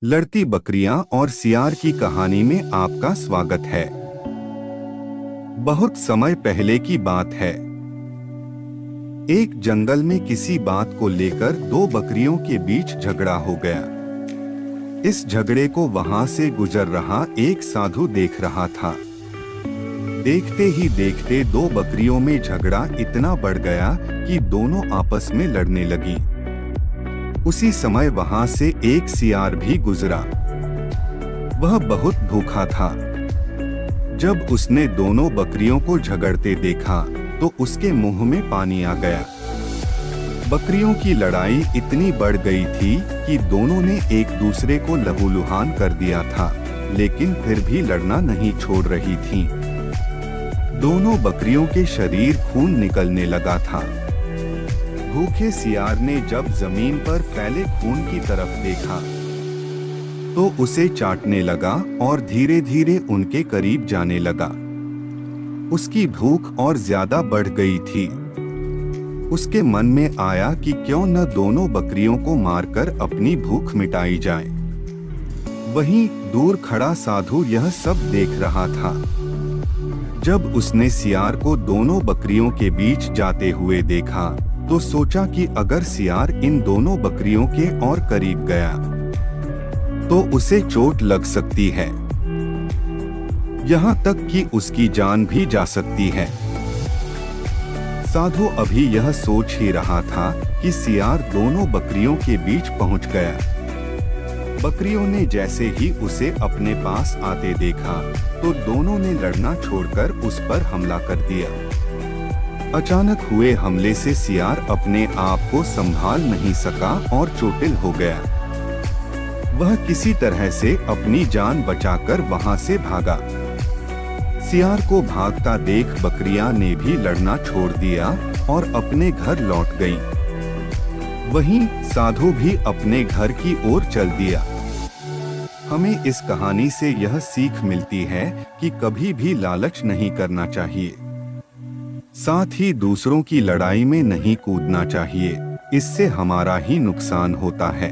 लड़ती बकरियां और सियार की कहानी में आपका स्वागत है। बहुत समय पहले की बात है। एक जंगल में किसी बात को लेकर दो बकरियों के बीच झगड़ा हो गया। इस झगड़े को वहां से गुजर रहा एक साधु देख रहा था। देखते ही देखते दो बकरियों में झगड़ा इतना बढ़ गया कि दोनों आपस में लड़ने लगी। उसी समय वहां से एक सियार भी गुजरा। वह बहुत भूखा था। जब उसने दोनों बकरियों को झगड़ते देखा तो उसके मुंह में पानी आ गया। बकरियों की लड़ाई इतनी बढ़ गई थी कि दोनों ने एक दूसरे को लहूलुहान कर दिया था, लेकिन फिर भी लड़ना नहीं छोड़ रही थीं। दोनों बकरियों के शरीर खून निकलने लगा था। भूखे सियार ने जब जमीन पर फैले खून की तरफ देखा तो उसे चाटने लगा और धीरे धीरे उनके करीब जाने लगा। उसकी भूख और ज्यादा बढ़ गई थी। उसके मन में आया कि क्यों न दोनों बकरियों को मारकर अपनी भूख मिटाई जाए। वहीं दूर खड़ा साधु यह सब देख रहा था। जब उसने सियार को दोनों बकरियों के बीच जाते हुए देखा तो सोचा कि अगर सियार इन दोनों बकरियों के और करीब गया तो उसे चोट लग सकती है, यहाँ तक कि उसकी जान भी जा सकती है। साधु अभी यह सोच ही रहा था कि सियार दोनों बकरियों के बीच पहुंच गया। बकरियों ने जैसे ही उसे अपने पास आते देखा तो दोनों ने लड़ना छोड़कर उस पर हमला कर दिया। अचानक हुए हमले से सियार अपने आप को संभाल नहीं सका और चोटिल हो गया। वह किसी तरह से अपनी जान बचाकर वहां से भागा। सियार को भागता देख बकरियां ने भी लड़ना छोड़ दिया और अपने घर लौट गईं। वहीं साधु भी अपने घर की ओर चल दिया। हमें इस कहानी से यह सीख मिलती है कि कभी भी लालच नहीं करना चाहिए, साथ ही दूसरों की लड़ाई में नहीं कूदना चाहिए। इससे हमारा ही नुकसान होता है।